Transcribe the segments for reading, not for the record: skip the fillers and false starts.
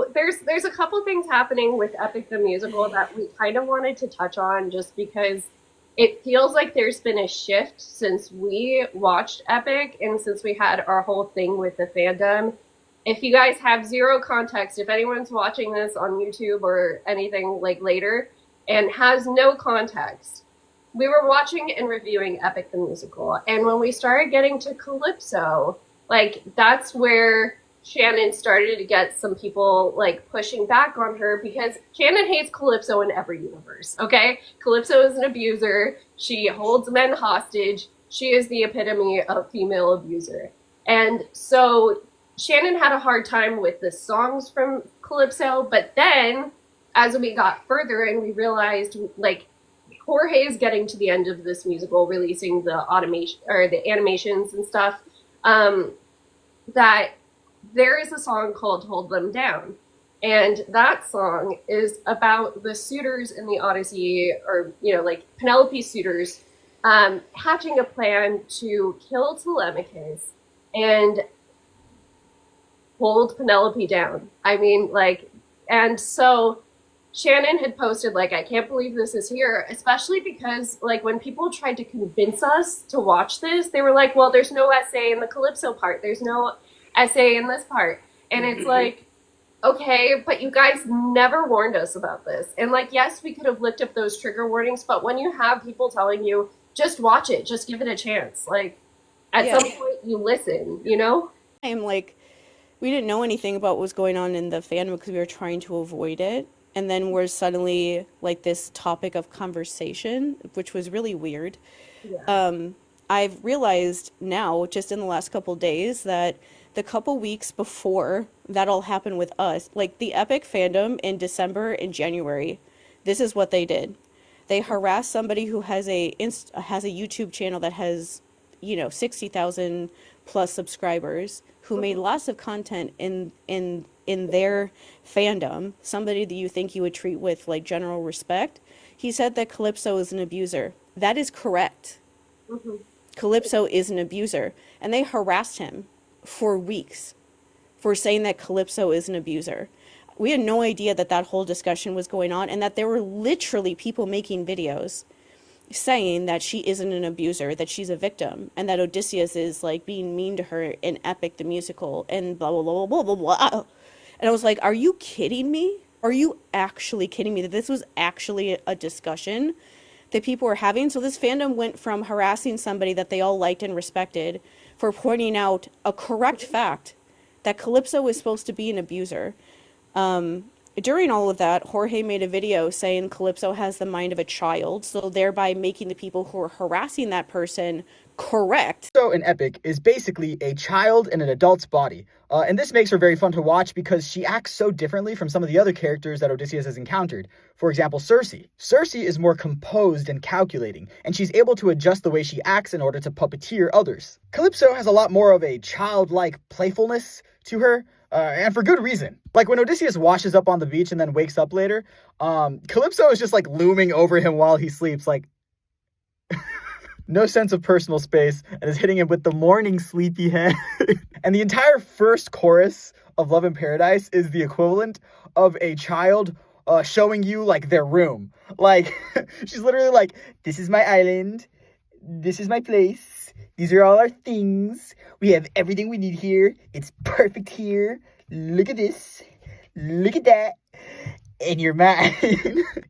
So there's a couple things happening with Epic the Musical that we kind of wanted to touch on just because it feels like there's been a shift since we watched Epic and since we had our whole thing with the fandom. If you guys have zero context, if anyone's watching this on YouTube or anything like later and has no context, we were watching and reviewing Epic the Musical, and when we started getting to Calypso, like that's where Shannon started to get some people like pushing back on her because Shannon hates Calypso in every universe. Okay, Calypso is an abuser. She holds men hostage. She is the epitome of female abuser, and so Shannon had a hard time with the songs from Calypso. But then, as we got further and we realized, like, Jorge is getting to the end of this musical, releasing the automation or the animations and stuff. That there is a song called Hold Them Down. And that song is about the suitors in the Odyssey, or, you know, like Penelope's suitors, hatching a plan to kill Telemachus and hold Penelope down. I mean, like, and so Shannon had posted, like, I can't believe this is here, especially because, like, when people tried to convince us to watch this, they were like, well, there's no essay in the Calypso part. There's no essay in this part. And it's like, okay, but you guys never warned us about this. And, like, yes, we could have looked up those trigger warnings, but when you have people telling you, just watch it, just give it a chance, like, at some point you listen, you know? I'm like, we didn't know anything about what was going on in the fandom because we were trying to avoid it. And then we're suddenly like this topic of conversation, which was really weird. Yeah. I've realized now, just in the last couple days, that the couple weeks before that all happened with us, like the Epic fandom in December and January, this is what they did. They harassed somebody who has has a YouTube channel that has, 60,000 plus subscribers, who made lots of content in their fandom, somebody that you think you would treat with like general respect. He said that Calypso is an abuser. That is correct. Mm-hmm. Calypso is an abuser. And they harassed him for weeks for saying that Calypso is an abuser. We had no idea that that whole discussion was going on and that there were literally people making videos saying that she isn't an abuser, that she's a victim, and that Odysseus is like being mean to her in Epic the Musical and blah, blah, blah, blah, blah, blah. And I was like, are you kidding me? Are you actually kidding me that this was actually a discussion that people were having? So this fandom went from harassing somebody that they all liked and respected for pointing out a correct fact that Calypso is supposed to be an abuser. During all of that, Jorge made a video saying Calypso has the mind of a child, so thereby making the people who are harassing that person correct. So an Epic is basically a child in an adult's body. And this makes her very fun to watch because she acts so differently from some of the other characters that Odysseus has encountered. For example, Circe. Circe is more composed and calculating, and she's able to adjust the way she acts in order to puppeteer others. Calypso has a lot more of a childlike playfulness to her, and for good reason. Like when Odysseus washes up on the beach and then wakes up later, Calypso is just like looming over him while he sleeps, like no sense of personal space, and is hitting him with the morning sleepyhead. And the entire first chorus of Love in Paradise is the equivalent of a child showing you like their room. Like she's literally like, this is my island, this is my place, these are all our things, we have everything we need here, it's perfect here, look at this, look at that, and you're mine.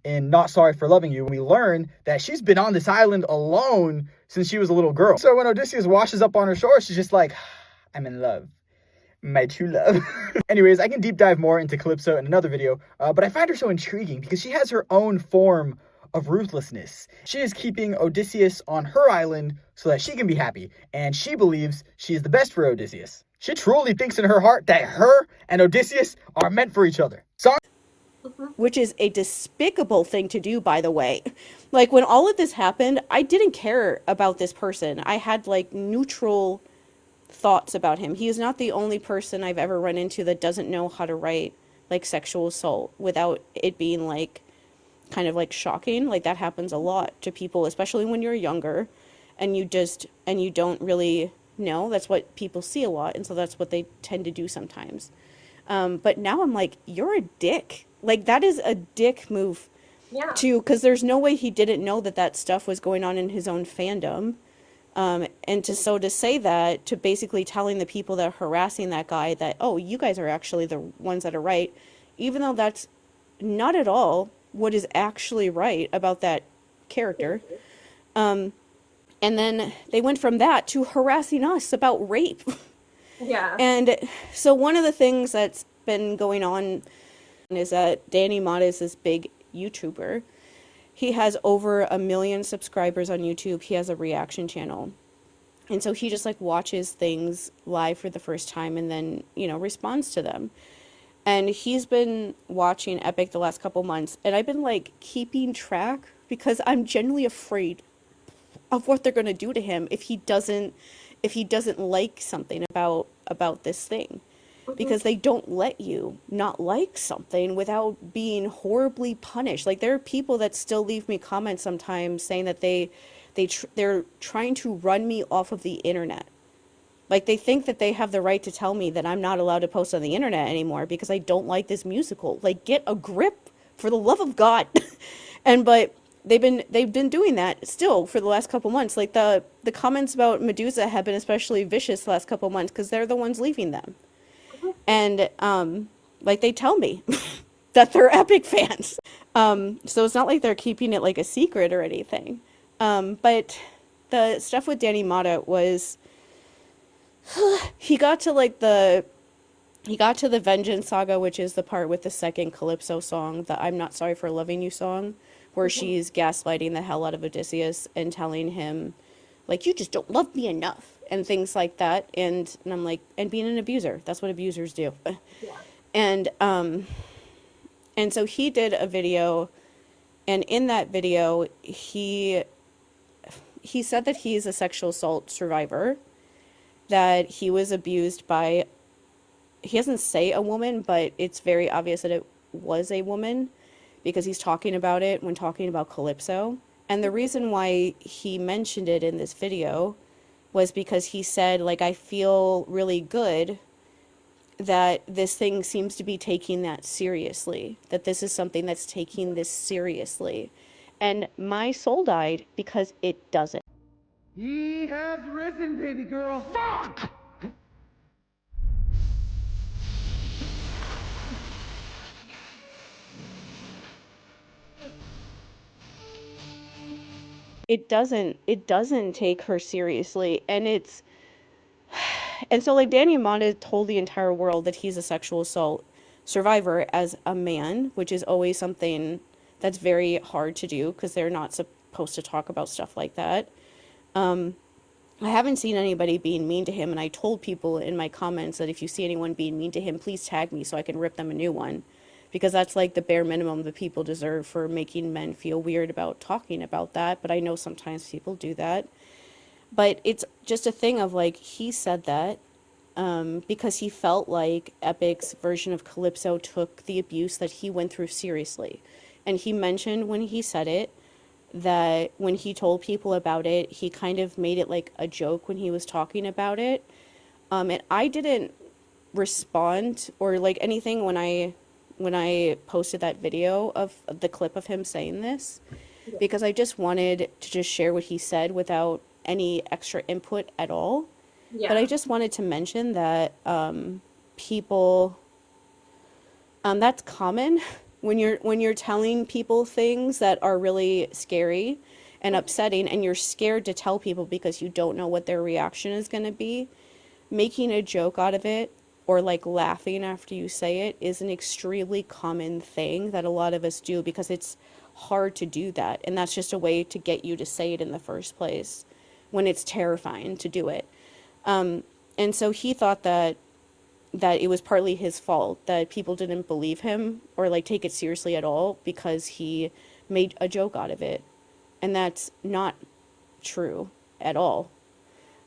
And Not Sorry for Loving You, we learn that she's been on this island alone since she was a little girl. So when Odysseus washes up on her shore, she's just like, I'm in love, my true love. Anyways, I can deep dive more into Calypso in another video, but I find her so intriguing because she has her own form of ruthlessness. She is keeping Odysseus on her island so that she can be happy, and she believes she is the best for Odysseus. She truly thinks in her heart that her and Odysseus are meant for each other. Which is a despicable thing to do, by the way. Like, when all of this happened, I didn't care about this person. I had, like, neutral thoughts about him. He is not the only person I've ever run into that doesn't know how to write, like, sexual assault without it being, like, kind of, like, shocking. Like, that happens a lot to people, especially when you're younger, and you don't really know. That's what people see a lot, and so that's what they tend to do sometimes. But now I'm like, you're a dick. Like, that is a dick move Yeah. too, because there's no way he didn't know that that stuff was going on in his own fandom. And to say that, to basically telling the people that are harassing that guy that, oh, you guys are actually the ones that are right, even though that's not at all what is actually right about that character. And then they went from that to harassing us about rape. Yeah. And so one of the things that's been going on is that Danny Motta is this big YouTuber. He has over 1 million subscribers on YouTube. He has a reaction channel. And so he just like watches things live for the first time and then, responds to them. And he's been watching Epic the last couple months, and I've been like keeping track because I'm genuinely afraid of what they're going to do to him if he doesn't like something about this thing, because they don't let you not like something without being horribly punished. Like, there are people that still leave me comments sometimes saying that they're trying to run me off of the internet. Like, they think that they have the right to tell me that I'm not allowed to post on the internet anymore because I don't like this musical. Like, get a grip, for the love of God. But they've been doing that still for the last couple months. Like, the comments about Medusa have been especially vicious the last couple months because they're the ones leaving them. And like, they tell me that they're Epic fans. So it's not like they're keeping it like a secret or anything. But the stuff with Danny Motta was, he got to the Vengeance Saga, which is the part with the second Calypso song, the I'm Not Sorry for Loving You song, where she's gaslighting the hell out of Odysseus and telling him, like, you just don't love me enough, and things like that. And I'm like, and being an abuser, that's what abusers do. Yeah. And so he did a video, and in that video, he said that he's a sexual assault survivor, that he was abused by, he doesn't say a woman, but it's very obvious that it was a woman because he's talking about it when talking about Calypso. And the reason why he mentioned it in this video was because he said, like, I feel really good that this thing seems to be taking that seriously, that this is something that's taking this seriously. And my soul died because it doesn't. He has risen, baby girl. Fuck! It doesn't take her seriously. And so, like, Danny Motta told the entire world that he's a sexual assault survivor as a man, which is always something that's very hard to do because they're not supposed to talk about stuff like that. I haven't seen anybody being mean to him, and I told people in my comments that if you see anyone being mean to him, please tag me so I can rip them a new one, because that's like the bare minimum that people deserve for making men feel weird about talking about that. But I know sometimes people do that. But it's just a thing of, like, he said that because he felt like Epic's version of Calypso took the abuse that he went through seriously. And he mentioned when he said it that when he told people about it, he kind of made it like a joke when he was talking about it. And I didn't respond or like anything when I posted that video of the clip of him saying this, because I just wanted to just share what he said without any extra input at all. Yeah. But I just wanted to mention that people, that's common when you're telling people things that are really scary and upsetting, and you're scared to tell people because you don't know what their reaction is going to be. Making a joke out of it or like laughing after you say it is an extremely common thing that a lot of us do because it's hard to do that, and that's just a way to get you to say it in the first place when it's terrifying to do it. And so he thought that it was partly his fault that people didn't believe him or like take it seriously at all because he made a joke out of it. And that's not true at all.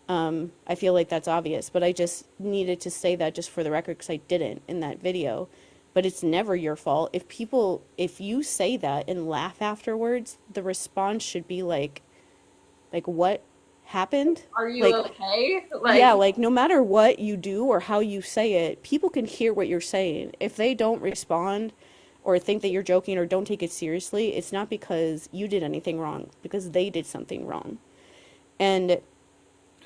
I feel like that's obvious, but I just needed to say that just for the record because I didn't in that video. But it's never your fault. If you say that and laugh afterwards, the response should be like, what happened, Are you like, okay? yeah, Like, like no matter what you do or how you say it, people can hear what you're saying. If they don't respond or think that you're joking or don't take it seriously, it's not because you did anything wrong, because they did something wrong. And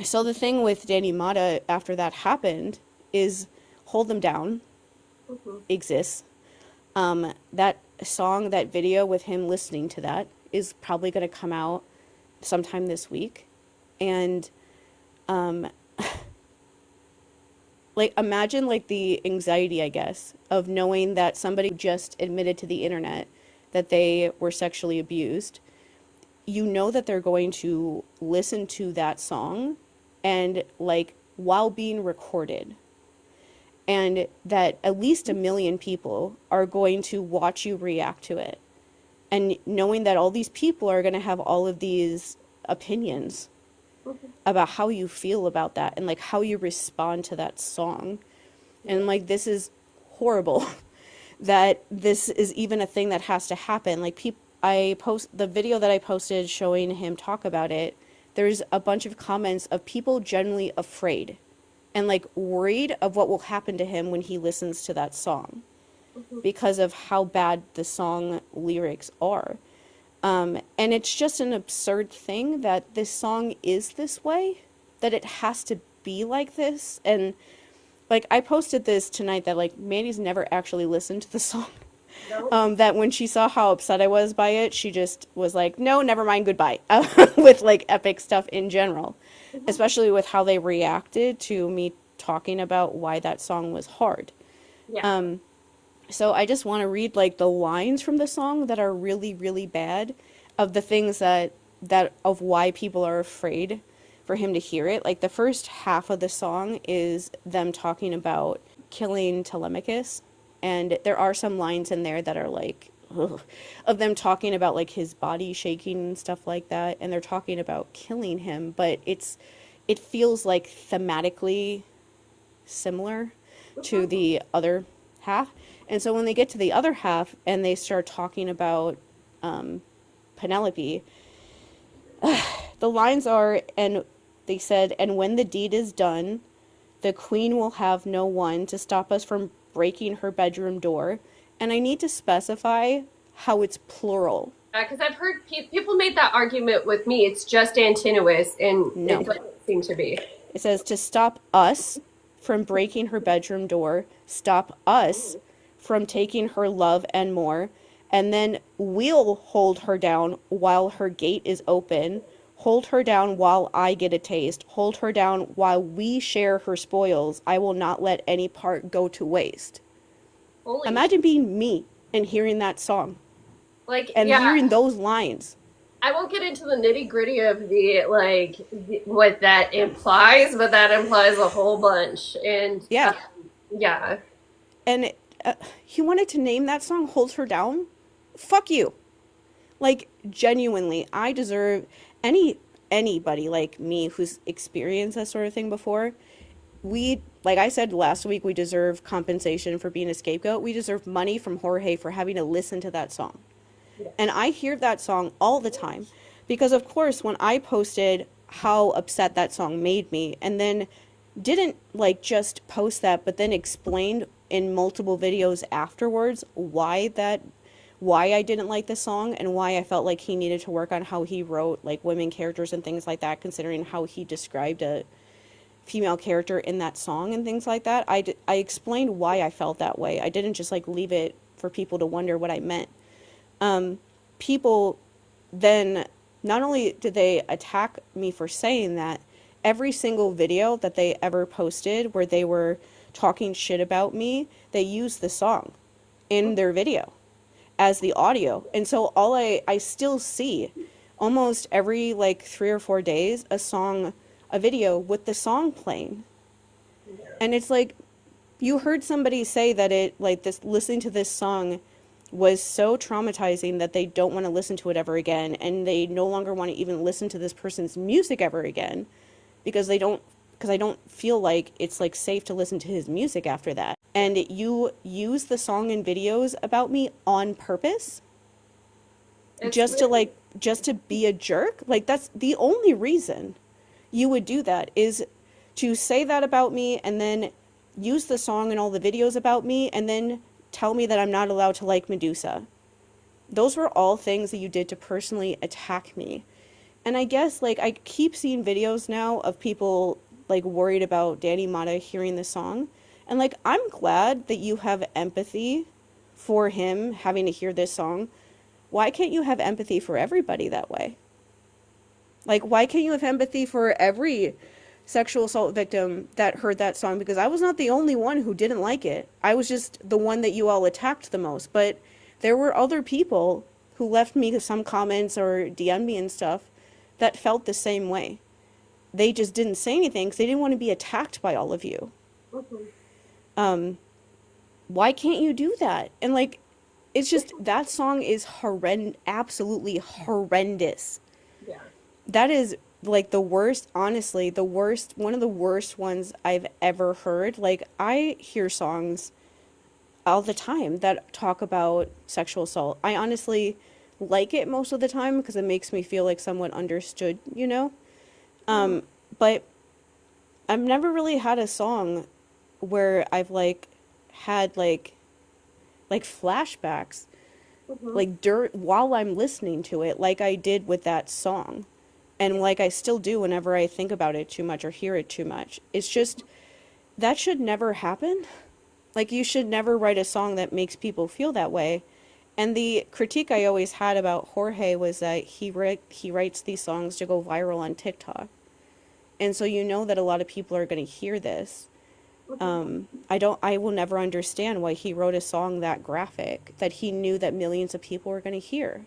so the thing with Danny Motta after that happened is Hold Them Down mhm. exists. That song, that video with him listening to that is probably going to come out sometime this week. And like imagine like the anxiety, I guess, of knowing that somebody just admitted to the internet that they were sexually abused. You know that they're going to listen to that song and like while being recorded, and that at least 1 million people are going to watch you react to it, and knowing that all these people are going to have all of these opinions about how you feel about that and like how you respond to that song. And like this is horrible that this is even a thing that has to happen. Like people, I post the video that I posted showing him talk about it. There's a bunch of comments of people genuinely afraid and like worried of what will happen to him when he listens to that song because of how bad the song lyrics are. And it's just an absurd thing that this song is this way, that it has to be like this. And like I posted this tonight that like Mandy's never actually listened to the song. No. That when she saw how upset I was by it, she just was like, no, never mind, goodbye. With like Epic stuff in general, especially with how they reacted to me talking about why that song was hard. Yeah. So I just want to read like the lines from the song that are really, really bad, of the things that of why people are afraid for him to hear it. Like the first half of the song is them talking about killing Telemachus, and there are some lines in there that are like ugh, of them talking about like his body shaking and stuff like that, and they're talking about killing him, but it feels like thematically similar to the other half. And so when they get to the other half and they start talking about Penelope, the lines are, and they said, and when the deed is done, the queen will have no one to stop us from breaking her bedroom door. And I need to specify how it's plural. Because I've heard people made that argument with me. It's just Antinous, and No. it doesn't seem to be. It says to stop us from breaking her bedroom door, stop us from taking her love and more, and then we'll hold her down while her gate is open, hold her down while I get a taste, hold her down while we share her spoils. I will not let any part go to waste. Holy Imagine being me and hearing that song like, and yeah, hearing those lines. I won't get into the nitty gritty of what that implies, but that implies a whole bunch. And Yeah. yeah, And he wanted to name that song Hold Her Down? Fuck you. Like, genuinely, I deserve anybody like me who's experienced that sort of thing before. We, like I said last week, we deserve compensation for being a scapegoat. We deserve money from Jorge for having to listen to that song. And I hear that song all the time because, of course, when I posted how upset that song made me and then didn't like just post that, but then explained in multiple videos afterwards why I didn't like the song and why I felt like he needed to work on how he wrote like women characters and things like that, considering how he described a female character in that song and things like that. I explained why I felt that way. I didn't just like leave it for people to wonder what I meant. People then, not only did they attack me for saying that, every single video that they ever posted where they were talking shit about me, they used the song in their video as the audio. And so I still see almost every like 3 or 4 days a video with the song playing. And it's like, you heard somebody say that it like this, listening to this song was so traumatizing that they don't want to listen to it ever again, and they no longer want to even listen to this person's music ever again because I don't feel like it's like safe to listen to his music after that. And you use the song in videos about me on purpose it's just to be a jerk. Like that's the only reason. you would do that, is to say that about me and then use the song and all the videos about me and then tell me that I'm not allowed to like Medusa. Those were all things that you did to personally attack me. And I guess, like, I keep seeing videos now of people, like, worried about Danny Motta hearing the song. And, like, I'm glad that you have empathy for him having to hear this song. Why can't you have empathy for everybody that way? Like, why can't you have empathy for every sexual assault victim that heard that song? Because I was not the only one who didn't like it. I was just the one that you all attacked the most. But there were other people who left me some comments or DM me and stuff that felt the same way. They just didn't say anything because they didn't want to be attacked by all of you. Mm-hmm. Why can't you do that? And, like, it's just, that song is absolutely horrendous. Yeah. That is, like, the worst, honestly, one of the worst ones I've ever heard. Like, I hear songs all the time that talk about sexual assault. I honestly like it most of the time because it makes me feel like somewhat understood, you know? But I've never really had a song where I've, like, had, like flashbacks, Mm-hmm. like, while I'm listening to it, like I did with that song. And like I still do whenever I think about it too much or hear it too much. It's just, that should never happen. Like, you should never write a song that makes people feel that way. And the critique I always had about Jorge was that he writes these songs to go viral on TikTok. And so you know that a lot of people are going to hear this. I will never understand why he wrote a song that graphic that he knew that millions of people were going to hear.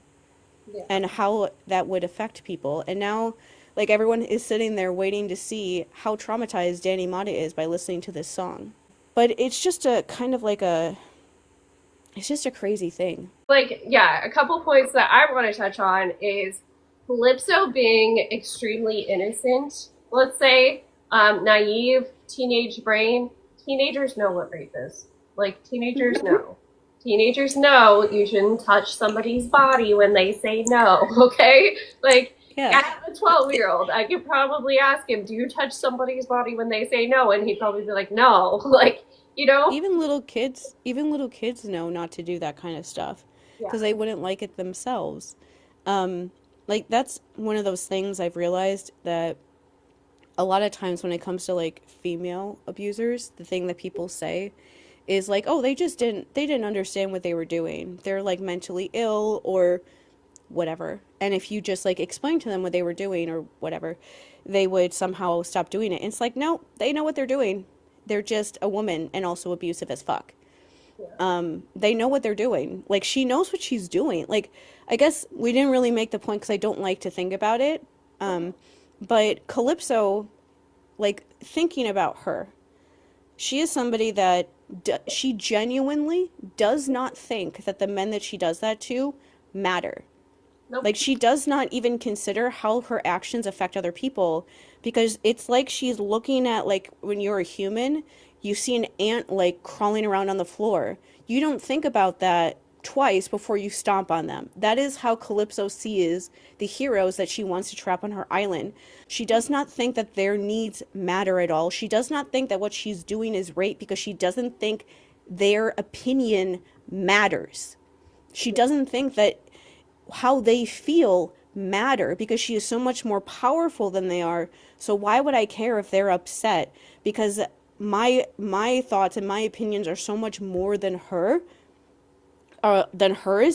Yeah. And how that would affect people. And now, like, everyone is sitting there waiting to see how traumatized Danny Motta is by listening to this song. But it's just a kind of like it's just a crazy thing. Like, yeah, a couple points that I want to touch on is Calypso being extremely innocent. Let's say, naive, teenage brain. Teenagers know what rape is. Like, teenagers know. Teenagers know you shouldn't touch somebody's body when they say no, okay? Like, Yeah. as a 12-year-old, I could probably ask him, do you touch somebody's body when they say no? And he'd probably be like, no. Like, you know? Even little kids know not to do that kind of stuff because they wouldn't like it themselves. Like, that's one of those things I've realized that a lot of times when it comes to, like, female abusers, the thing that people say is like, oh, they didn't understand what they were doing. They're, like, mentally ill or whatever. And if you just, like, explain to them what they were doing or whatever, they would somehow stop doing it. And it's like, no, they know what they're doing. They're just a woman and also abusive as fuck. They know what they're doing. Like, she knows what she's doing. Like, I guess we didn't really make the point because I don't like to think about it. But Calypso, like, thinking about her, she is somebody that she genuinely does not think that the men that she does that to matter. Nope. Like, she does not even consider how her actions affect other people because it's like she's looking at, like, when you're a human, you see an ant, like, crawling around on the floor. You don't think about that twice before you stomp on them. That is how Calypso sees the heroes that she wants to trap on her island. She does not think that their needs matter at all. She does not think that what she's doing is rape because she doesn't think their opinion matters. She doesn't think that how they feel matter because she is so much more powerful than they are. So why would I care if they're upset? Because my thoughts and my opinions are so much more than hers.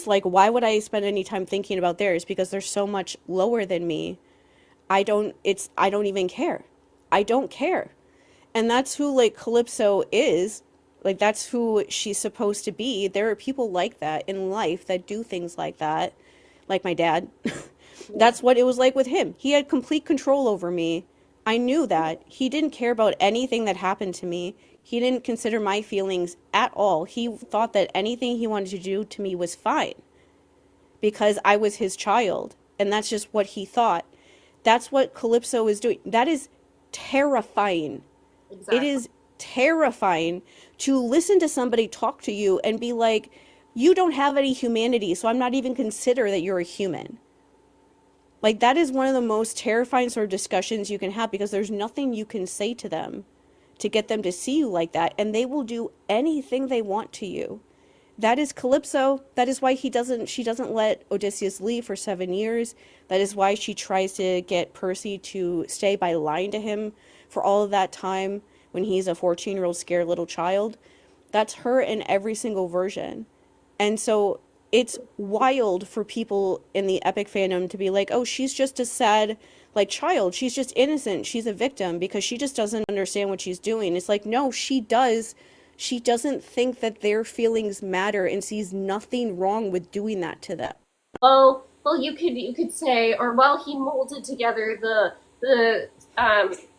Like, why would I spend any time thinking about theirs? Because they're so much lower than me. I don't even care. I don't care. And that's who, like, Calypso is. Like, that's who she's supposed to be. There are people like that in life that do things like that. Like my dad. That's what it was like with him. He had complete control over me. I knew that. He didn't care about anything that happened to me. He didn't consider my feelings at all. He thought that anything he wanted to do to me was fine because I was his child. And that's just what he thought. That's what Calypso is doing. That is terrifying. Exactly. It is terrifying to listen to somebody talk to you and be like, you don't have any humanity, so I'm not even consider that you're a human. Like, that is one of the most terrifying sort of discussions you can have, because there's nothing you can say to them to get them to see you like that, and they will do anything they want to you. That is Calypso. That is why she doesn't let Odysseus leave for 7 years. That is why she tries to get Percy to stay by lying to him for all of that time when he's a 14-year-old scared little child. That's her in every single version. And so it's wild for people in the epic fandom to be like, oh, she's just a sad, like, child. She's just innocent. She's a victim because she just doesn't understand what she's doing. It's like, no, she does. She doesn't think that their feelings matter and sees nothing wrong with doing that to them. Well, you could say, or well, he molded together the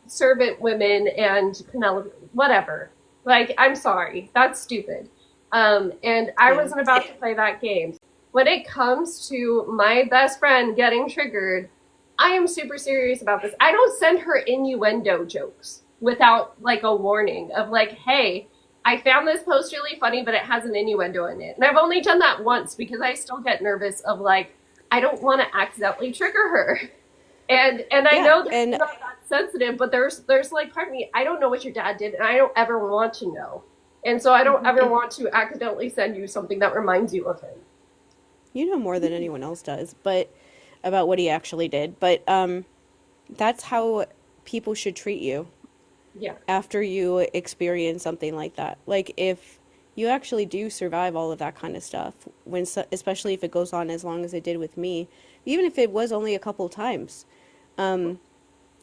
servant women and Penelope, whatever. Like, I'm sorry, that's stupid. And I wasn't about to play that game. When it comes to my best friend getting triggered, I am super serious about this. I don't send her innuendo jokes without like a warning of like, hey, I found this post really funny, but it has an innuendo in it. And I've only done that once because I still get nervous of like, I don't want to accidentally trigger her. And I know that it's not that sensitive, but there's like part of me, I don't know what your dad did, and I don't ever want to know. And so I don't ever want to accidentally send you something that reminds you of him. You know more than anyone else does, but about what he actually did. But that's how people should treat you. Yeah. After you experience something like that. Like, if you actually do survive all of that kind of stuff, especially if it goes on as long as it did with me, even if it was only a couple times,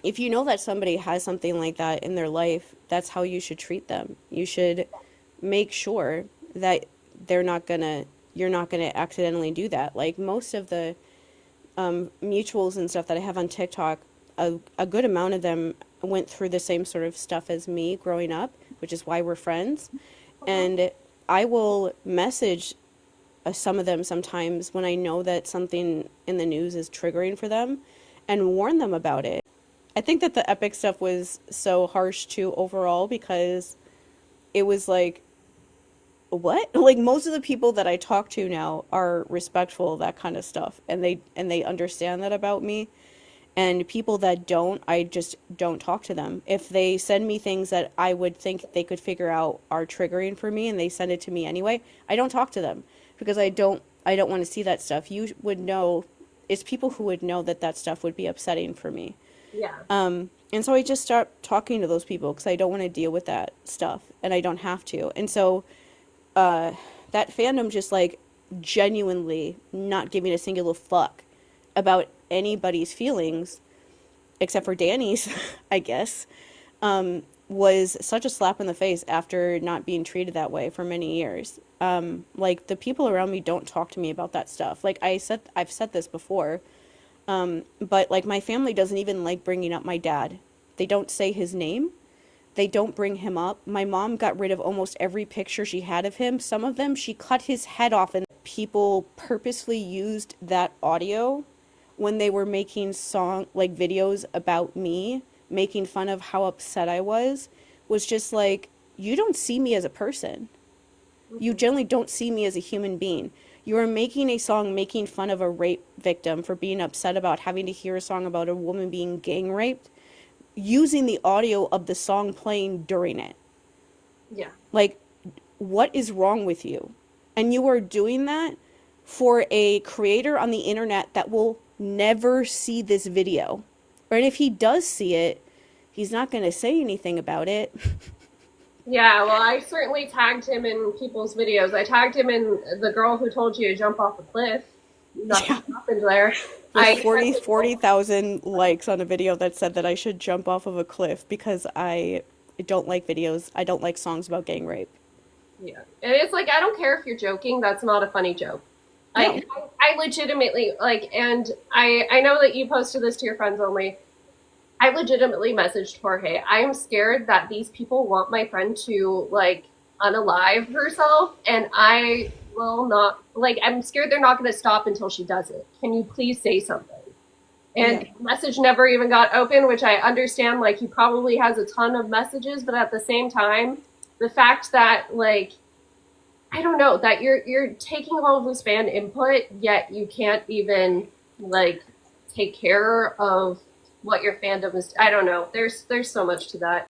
if you know that somebody has something like that in their life, that's how you should treat them. You should make sure that you're not gonna accidentally do that. Like, most of the mutuals and stuff that I have on TikTok, a good amount of them went through the same sort of stuff as me growing up, which is why we're friends. And I will message some of them sometimes when I know that something in the news is triggering for them and warn them about it. I think that the epic stuff was so harsh too overall because it was like, what? Like, most of the people that I talk to now are respectful of that kind of stuff, and they understand that about me. And people that don't, I just don't talk to them. If they send me things that I would think they could figure out are triggering for me and they send it to me anyway, I don't talk to them because I don't want to see that stuff. You would know, it's people who would know that stuff would be upsetting for me. Yeah. And so I just start talking to those people because I don't want to deal with that stuff and I don't have to. And so that fandom just like genuinely not giving a singular fuck about anybody's feelings except for Danny's, I guess, was such a slap in the face after not being treated that way for many years. Like, the people around me don't talk to me about that stuff. Like I've said this before, but like, my family doesn't even like bringing up my dad. They don't say his name. They don't bring him up. My mom got rid of almost every picture she had of him. Some of them, she cut his head off, and people purposely used that audio when they were making videos about me, making fun of how upset I was just like, you don't see me as a person. You generally don't see me as a human being. You are making a song making fun of a rape victim for being upset about having to hear a song about a woman being gang raped, using the audio of the song playing during it. Yeah. Like, what is wrong with you? And you are doing that for a creator on the internet that will never see this video. Or if he does see it, he's not going to say anything about it. Yeah, well, I certainly tagged him in people's videos. I tagged him in the girl who told you to jump off a cliff. Nothing happened there. With 40,000 likes on a video that said that I should jump off of a cliff because I don't like videos. I don't like songs about gang rape. Yeah. And it's like, I don't care if you're joking. That's not a funny joke. No. I legitimately, like, and I know that you posted this to your friends only. I legitimately messaged Jorge. I am scared that these people want my friend to, like, unalive herself, and I will not, like, I'm scared they're not going to stop until she does it. Can you please say something? And message never even got open, which I understand, like, he probably has a ton of messages, but at the same time, the fact that, like, I don't know, that you're taking all of this fan input, yet you can't even, like, take care of what your fandom is. I don't know. There's so much to that.